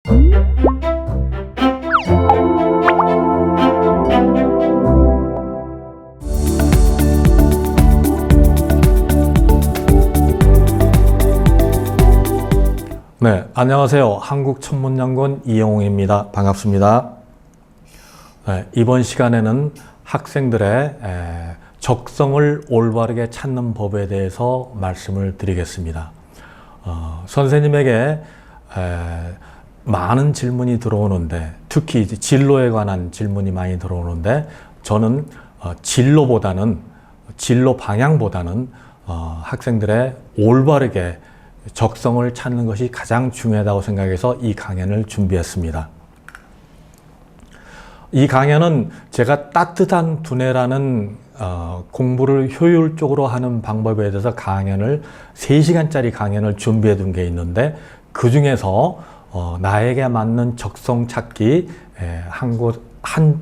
네, 안녕하세요. 한국천문연구원 이영웅입니다. 반갑습니다. 네, 이번 시간에는 학생들의 적성을 올바르게 찾는 법에 대해서 말씀을 드리겠습니다. 선생님에게 많은 질문이 들어오는데, 특히 진로에 관한 질문이 많이 들어오는데, 저는 진로 방향보다는 학생들의 올바르게 적성을 찾는 것이 가장 중요하다고 생각해서 이 강연을 준비했습니다. 이 강연은 제가 따뜻한 두뇌라는 공부를 효율적으로 하는 방법에 대해서 3시간짜리 강연을 준비해 둔 게 있는데, 그 중에서 나에게 맞는 적성 찾기 한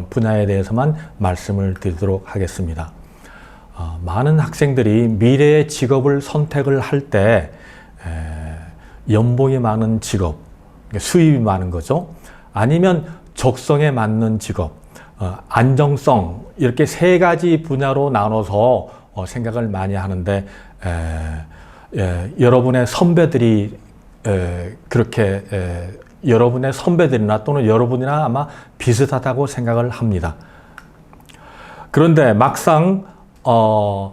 분야에 대해서만 말씀을 드리도록 하겠습니다. 많은 학생들이 미래의 직업을 선택을 할 때 연봉이 많은 직업, 수입이 많은 거죠. 아니면 적성에 맞는 직업, 안정성, 이렇게 3가지 분야로 나눠서 생각을 많이 하는데, 여러분의 선배들이 그렇게 여러분의 선배들이나 또는 여러분이나 아마 비슷하다고 생각을 합니다. 그런데 막상 어려운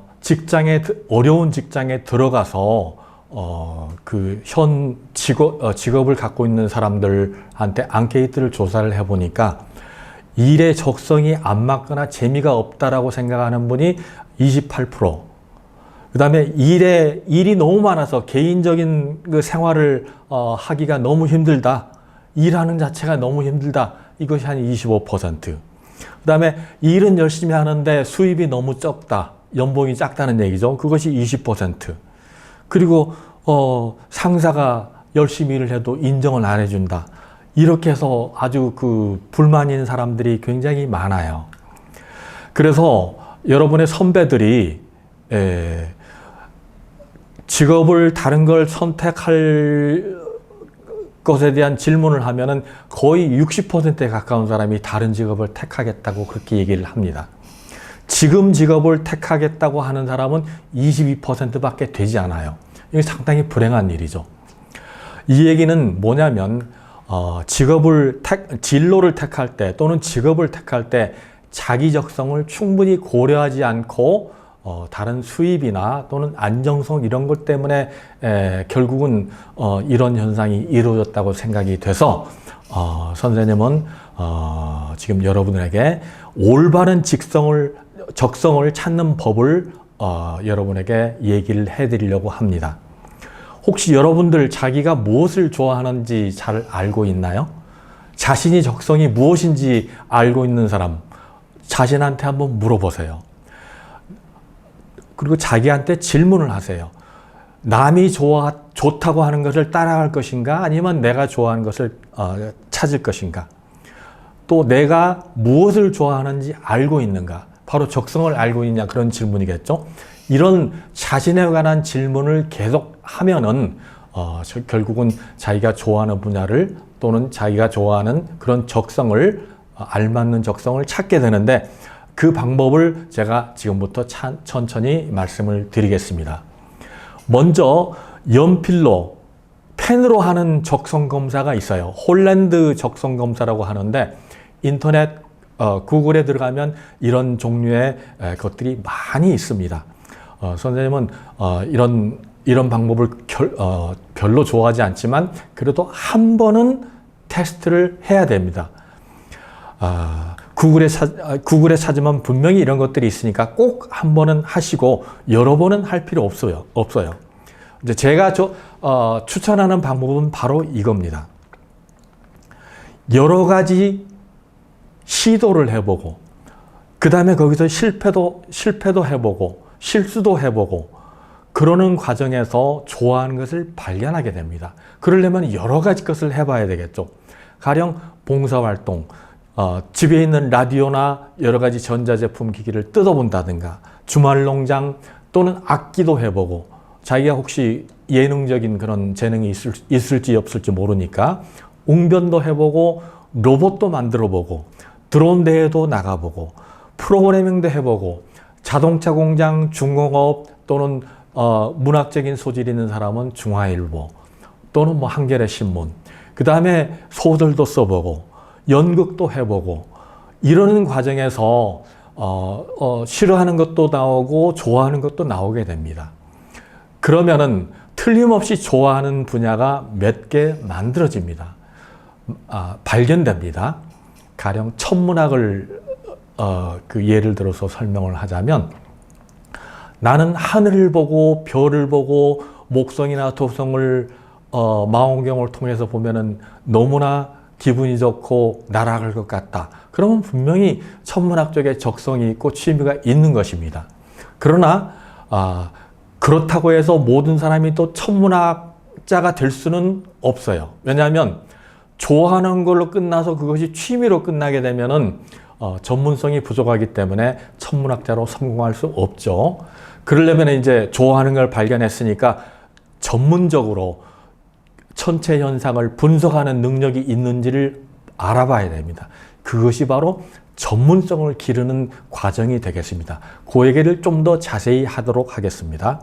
직장에 들어가서 현 직업을 갖고 있는 사람들한테 앙케이트를 조사를 해보니까 일의 적성이 안 맞거나 재미가 없다라고 생각하는 분이 28%, 그 다음에 일이 너무 많아서 개인적인 그 생활을 하기가 너무 힘들다, 일하는 자체가 너무 힘들다, 이것이 한 25%, 그 다음에 일은 열심히 하는데 수입이 너무 적다, 연봉이 작다는 얘기죠. 그것이 20%. 그리고 상사가 열심히 일을 해도 인정을 안 해준다. 이렇게 해서 아주 불만인 사람들이 굉장히 많아요. 그래서 여러분의 선배들이 직업을 다른 걸 선택할 것에 대한 질문을 하면은 거의 60%에 가까운 사람이 다른 직업을 택하겠다고 그렇게 얘기를 합니다. 지금 직업을 택하겠다고 하는 사람은 22%밖에 되지 않아요. 이게 상당히 불행한 일이죠. 이 얘기는 뭐냐면 진로를 택할 때 또는 직업을 택할 때 자기 적성을 충분히 고려하지 않고 다른 수입이나 또는 안정성 이런 것 때문에 결국은 이런 현상이 이루어졌다고 생각이 돼서 선생님은 지금 여러분에게 올바른 적성을 찾는 법을 여러분에게 얘기를 해드리려고 합니다. 혹시 여러분들 자기가 무엇을 좋아하는지 잘 알고 있나요? 자신이 적성이 무엇인지 알고 있는 사람, 자신한테 한번 물어보세요. 그리고 자기한테 질문을 하세요. 남이 좋다고 하는 것을 따라갈 것인가? 아니면 내가 좋아하는 것을 찾을 것인가? 또 내가 무엇을 좋아하는지 알고 있는가? 바로 적성을 알고 있냐, 그런 질문이겠죠. 이런 자신에 관한 질문을 계속 하면은 결국은 자기가 좋아하는 분야를 또는 자기가 좋아하는 그런 적성을 알맞는 적성을 찾게 되는데, 그 방법을 제가 지금부터 천천히 말씀을 드리겠습니다. 먼저 연필로, 펜으로 하는 적성 검사가 있어요. 홀랜드 적성 검사라고 하는데, 인터넷 구글에 들어가면 이런 종류의 것들이 많이 있습니다. 선생님은 이런 방법을 별로 좋아하지 않지만 그래도 한 번은 테스트를 해야 됩니다. 구글에 찾으면 분명히 이런 것들이 있으니까 꼭 한 번은 하시고 여러 번은 할 필요 없어요. 이제 제가 추천하는 방법은 바로 이겁니다. 여러 가지 시도를 해보고, 그 다음에 거기서 실패도 해보고, 실수도 해보고, 그러는 과정에서 좋아하는 것을 발견하게 됩니다. 그러려면 여러 가지 것을 해봐야 되겠죠. 가령 봉사활동, 집에 있는 라디오나 여러 가지 전자제품 기기를 뜯어본다든가, 주말농장 또는 악기도 해보고, 자기가 혹시 예능적인 그런 재능이 있을지 없을지 모르니까 웅변도 해보고 로봇도 만들어보고 드론 대회도 나가보고 프로그래밍도 해보고 자동차 공장, 중공업 또는 문학적인 소질 있는 사람은 중화일보 또는 뭐 한겨레 신문, 그 다음에 소설도 써보고 연극도 해보고 이러는 과정에서 싫어하는 것도 나오고 좋아하는 것도 나오게 됩니다. 그러면은 틀림없이 좋아하는 분야가 몇 개 만들어집니다. 발견됩니다. 가령 천문학을 그 예를 들어서 설명을 하자면 나는 하늘을 보고 별을 보고 목성이나 토성을 망원경을 통해서 보면은 너무나 기분이 좋고 날아갈 것 같다. 그러면 분명히 천문학 쪽에 적성이 있고 취미가 있는 것입니다. 그러나 그렇다고 해서 모든 사람이 또 천문학자가 될 수는 없어요. 왜냐하면 좋아하는 걸로 끝나서 그것이 취미로 끝나게 되면은 전문성이 부족하기 때문에 천문학자로 성공할 수 없죠. 그러려면 이제 좋아하는 걸 발견했으니까 전문적으로 천체 현상을 분석하는 능력이 있는지를 알아봐야 됩니다. 그것이 바로 전문성을 기르는 과정이 되겠습니다. 그 얘기를 좀 더 자세히 하도록 하겠습니다.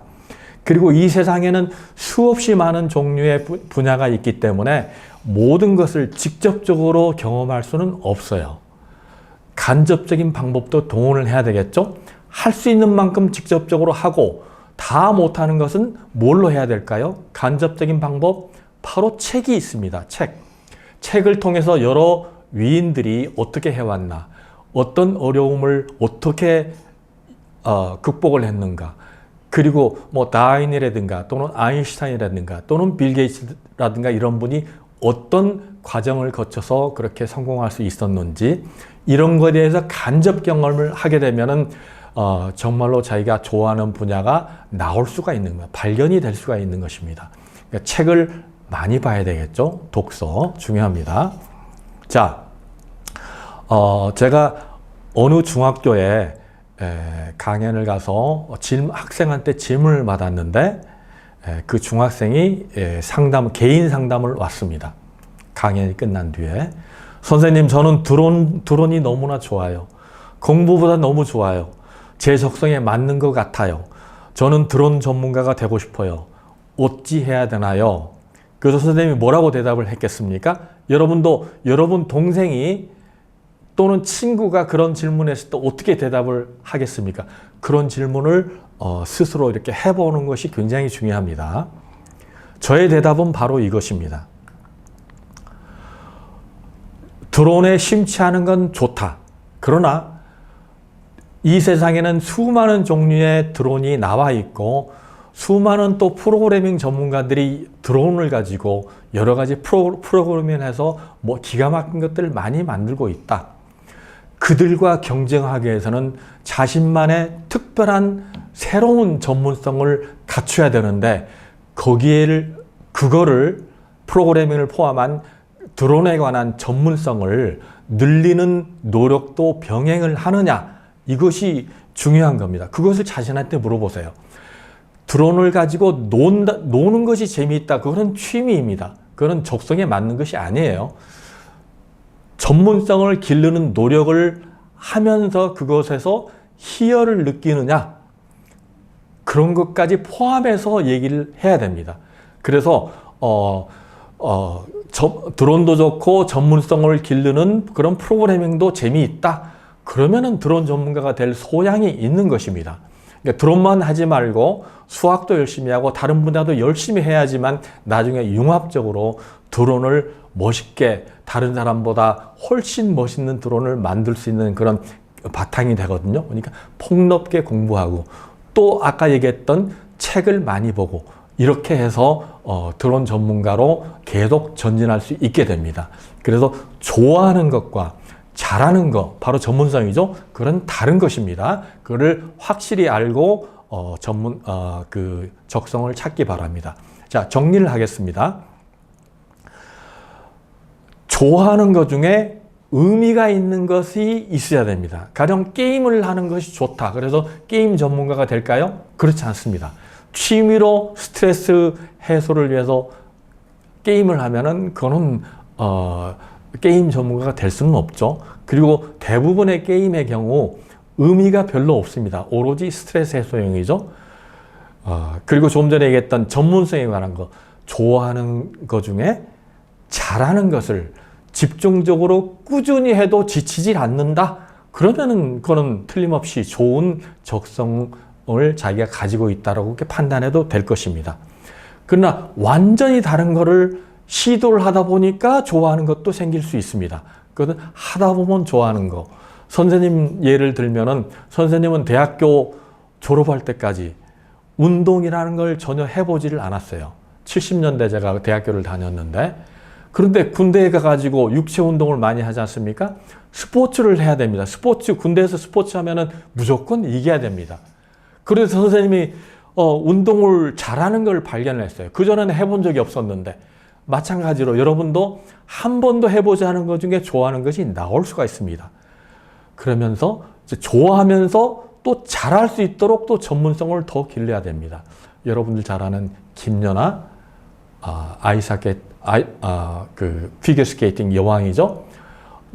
그리고 이 세상에는 수없이 많은 종류의 분야가 있기 때문에 모든 것을 직접적으로 경험할 수는 없어요. 간접적인 방법도 동원을 해야 되겠죠? 할 수 있는 만큼 직접적으로 하고 다 못하는 것은 뭘로 해야 될까요? 간접적인 방법, 바로 책이 있습니다. 책을 통해서 여러 위인들이 어떻게 해왔나, 어떤 어려움을 어떻게 극복을 했는가, 그리고 뭐 다윈이라든가 또는 아인슈타인이라든가 또는 빌 게이츠라든가 이런 분이 어떤 과정을 거쳐서 그렇게 성공할 수 있었는지 이런 것에 대해서 간접 경험을 하게 되면은 정말로 자기가 좋아하는 분야가 나올 수가 있는 거예요. 발견이 될 수가 있는 것입니다. 그러니까 책을 많이 봐야 되겠죠. 독서 중요합니다. 자, 제가 어느 중학교에 강연을 가서 학생한테 질문을 받았는데 그 중학생이 개인 상담을 왔습니다. 강연이 끝난 뒤에 선생님, 저는 드론이 너무나 좋아요. 공부보다 너무 좋아요. 제 적성에 맞는 것 같아요. 저는 드론 전문가가 되고 싶어요. 어찌 해야 되나요? 그래서 선생님이 뭐라고 대답을 했겠습니까? 여러분도 여러분 동생이 또는 친구가 그런 질문했을 때 어떻게 대답을 하겠습니까? 그런 질문을 스스로 이렇게 해보는 것이 굉장히 중요합니다. 저의 대답은 바로 이것입니다. 드론에 심취하는 건 좋다. 그러나 이 세상에는 수많은 종류의 드론이 나와 있고 수많은 또 프로그래밍 전문가들이 드론을 가지고 여러 가지 프로그래밍을 해서 뭐 기가 막힌 것들을 많이 만들고 있다. 그들과 경쟁하기 위해서는 자신만의 특별한 새로운 전문성을 갖춰야 되는데 그거를 프로그래밍을 포함한 드론에 관한 전문성을 늘리는 노력도 병행을 하느냐, 이것이 중요한 겁니다. 그것을 자신한테 물어보세요. 드론을 가지고 노는 것이 재미있다. 그거는 취미입니다. 그거는 적성에 맞는 것이 아니에요. 전문성을 기르는 노력을 하면서 그것에서 희열을 느끼느냐, 그런 것까지 포함해서 얘기를 해야 됩니다. 그래서 드론도 좋고 전문성을 기르는 그런 프로그래밍도 재미있다. 그러면은 드론 전문가가 될 소양이 있는 것입니다. 그러니까 드론만 하지 말고 수학도 열심히 하고 다른 분야도 열심히 해야지만 나중에 융합적으로 드론을 멋있게 다른 사람보다 훨씬 멋있는 드론을 만들 수 있는 그런 바탕이 되거든요. 그러니까 폭넓게 공부하고 또 아까 얘기했던 책을 많이 보고 이렇게 해서 드론 전문가로 계속 전진할 수 있게 됩니다. 그래서 좋아하는 것과 잘하는 것, 바로 전문성이죠. 그건 다른 것입니다. 그거를 확실히 알고 적성을 찾기 바랍니다. 자, 정리를 하겠습니다. 좋아하는 것 중에 의미가 있는 것이 있어야 됩니다. 가령 게임을 하는 것이 좋다. 그래서 게임 전문가가 될까요? 그렇지 않습니다. 취미로 스트레스 해소를 위해서 게임을 하면은 그거는 게임 전문가가 될 수는 없죠. 그리고 대부분의 게임의 경우 의미가 별로 없습니다. 오로지 스트레스 해소용이죠. 그리고 조금 전에 얘기했던 전문성에 관한 거, 좋아하는 것 중에 잘하는 것을 집중적으로 꾸준히 해도 지치질 않는다? 그러면은 그거는 틀림없이 좋은 적성을 자기가 가지고 있다라고 이렇게 판단해도 될 것입니다. 그러나 완전히 다른 거를 시도를 하다 보니까 좋아하는 것도 생길 수 있습니다. 그것은 하다 보면 좋아하는 거. 선생님 예를 들면은 선생님은 대학교 졸업할 때까지 운동이라는 걸 전혀 해보지를 않았어요. 70년대 제가 대학교를 다녔는데, 그런데 군대에 가가지고 육체 운동을 많이 하지 않습니까? 스포츠를 해야 됩니다. 군대에서 스포츠 하면은 무조건 이겨야 됩니다. 그래서 선생님이 운동을 잘하는 걸 발견했어요. 그전에는 해본 적이 없었는데, 마찬가지로 여러분도 한 번도 해보지 않은 것 중에 좋아하는 것이 나올 수가 있습니다. 그러면서 좋아하면서 또 잘할 수 있도록 또 전문성을 더 길러야 됩니다. 여러분들 잘 아는 김연아, 그 피겨스케이팅 여왕이죠.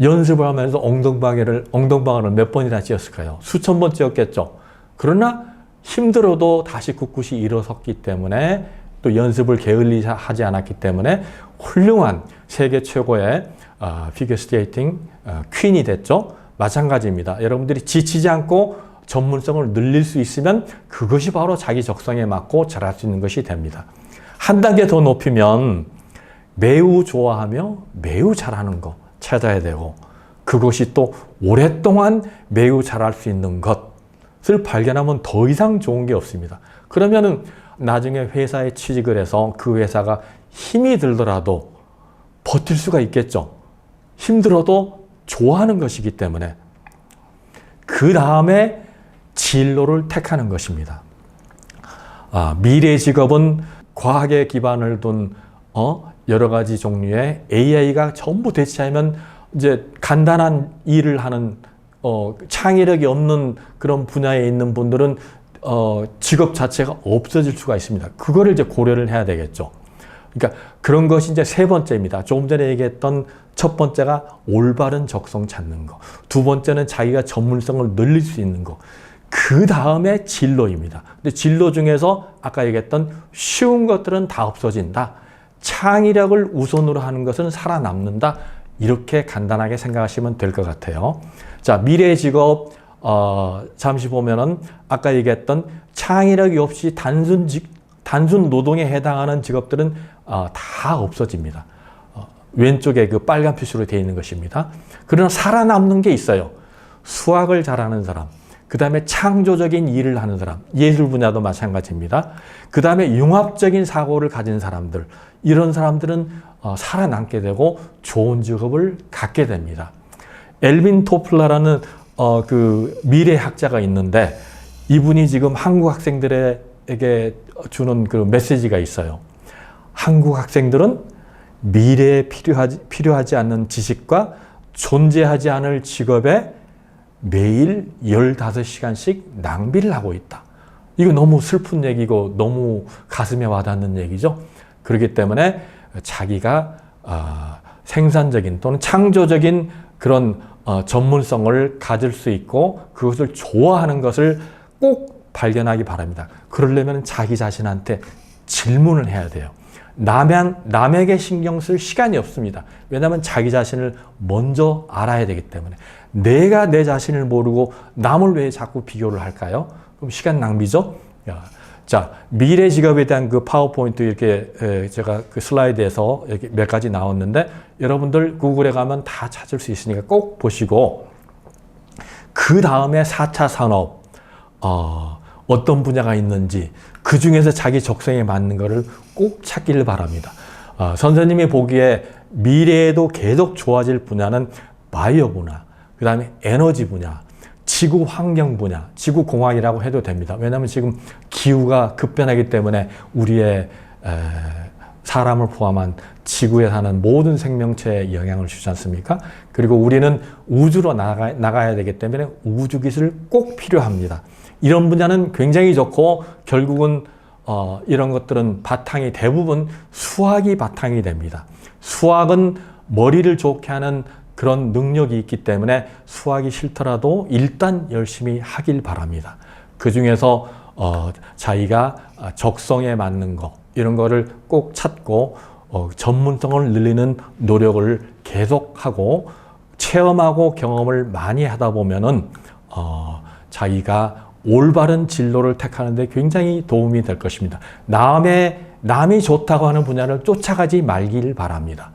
연습을 하면서 엉덩방아를 몇 번이나 찧었을까요? 수천 번 찧었겠죠. 그러나 힘들어도 다시 꿋꿋이 일어섰기 때문에, 또 연습을 게을리하지 않았기 때문에 훌륭한 세계 최고의 피겨스케이팅 퀸이 됐죠. 마찬가지입니다. 여러분들이 지치지 않고 전문성을 늘릴 수 있으면 그것이 바로 자기 적성에 맞고 잘할 수 있는 것이 됩니다. 한 단계 더 높이면 매우 좋아하며 매우 잘하는 거 찾아야 되고, 그것이 또 오랫동안 매우 잘할 수 있는 것을 발견하면 더 이상 좋은 게 없습니다. 그러면은 나중에 회사에 취직을 해서 그 회사가 힘이 들더라도 버틸 수가 있겠죠. 힘들어도 좋아하는 것이기 때문에. 그 다음에 진로를 택하는 것입니다. 미래 직업은 과학에 기반을 둔 여러 가지 종류의 AI가 전부 대체하면 이제 간단한 일을 하는 창의력이 없는 그런 분야에 있는 분들은 직업 자체가 없어질 수가 있습니다. 그거를 이제 고려를 해야 되겠죠. 그러니까 그런 것이 이제 세 번째입니다. 조금 전에 얘기했던 첫 번째가 올바른 적성 찾는 거. 두 번째는 자기가 전문성을 늘릴 수 있는 거. 그 다음에 진로입니다. 근데 진로 중에서 아까 얘기했던 쉬운 것들은 다 없어진다. 창의력을 우선으로 하는 것은 살아남는다. 이렇게 간단하게 생각하시면 될 것 같아요. 자, 미래 직업, 잠시 보면은 아까 얘기했던 창의력이 없이 단순 노동에 해당하는 직업들은 다 없어집니다. 왼쪽에 그 빨간 표시로 되어 있는 것입니다. 그러나 살아남는 게 있어요. 수학을 잘하는 사람, 그 다음에 창조적인 일을 하는 사람, 예술 분야도 마찬가지입니다. 그 다음에 융합적인 사고를 가진 사람들, 이런 사람들은 살아남게 되고 좋은 직업을 갖게 됩니다. 엘빈 토플러라는 그 미래학자가 있는데, 이분이 지금 한국 학생들에게 주는 그 메시지가 있어요. 한국 학생들은 미래에 필요하지 않는 지식과 존재하지 않을 직업에 매일 15시간씩 낭비를 하고 있다. 이거 너무 슬픈 얘기고 너무 가슴에 와닿는 얘기죠. 그렇기 때문에 자기가 생산적인 또는 창조적인 그런 전문성을 가질 수 있고 그것을 좋아하는 것을 꼭 발견하기 바랍니다. 그러려면 자기 자신한테 질문을 해야 돼요. 남에게 신경 쓸 시간이 없습니다. 왜냐하면 자기 자신을 먼저 알아야 되기 때문에. 내가 내 자신을 모르고 남을 왜 자꾸 비교를 할까요? 그럼 시간 낭비죠? 자, 미래 직업에 대한 그 파워포인트 이렇게 제가 그 슬라이드에서 이렇게 몇 가지 나왔는데, 여러분들 구글에 가면 다 찾을 수 있으니까 꼭 보시고, 그 다음에 4차 산업, 어떤 분야가 있는지, 그 중에서 자기 적성에 맞는 것을 꼭 찾기를 바랍니다. 선생님이 보기에 미래에도 계속 좋아질 분야는 바이오 분야, 그 다음에 에너지 분야, 지구 환경 분야, 지구 공학이라고 해도 됩니다. 왜냐하면 지금 기후가 급변하기 때문에 우리의 사람을 포함한 지구에 사는 모든 생명체에 영향을 주지 않습니까? 그리고 우리는 우주로 나가야 되기 때문에 우주 기술이 꼭 필요합니다. 이런 분야는 굉장히 좋고, 결국은 이런 것들은 바탕이 대부분 수학이 바탕이 됩니다. 수학은 머리를 좋게 하는 그런 능력이 있기 때문에 수학이 싫더라도 일단 열심히 하길 바랍니다. 그 중에서 자기가 적성에 맞는 거 이런 거를 꼭 찾고 전문성을 늘리는 노력을 계속하고 체험하고 경험을 많이 하다 보면은 자기가 올바른 진로를 택하는 데 굉장히 도움이 될 것입니다. 남이 좋다고 하는 분야를 쫓아가지 말길 바랍니다.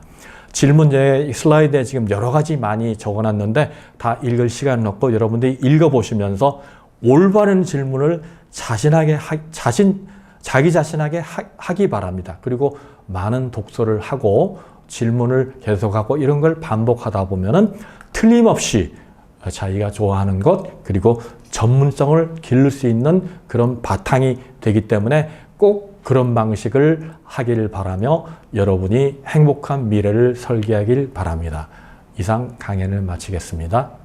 질문제 슬라이드에 지금 여러 가지 많이 적어놨는데 다 읽을 시간은 없고 여러분들이 읽어보시면서 올바른 질문을 자기 자신에게 하기 바랍니다. 그리고 많은 독서를 하고 질문을 계속하고 이런 걸 반복하다 보면은 틀림없이 자기가 좋아하는 것 그리고 전문성을 기를 수 있는 그런 바탕이 되기 때문에 꼭 그런 방식을 하기를 바라며 여러분이 행복한 미래를 설계하길 바랍니다. 이상 강연을 마치겠습니다.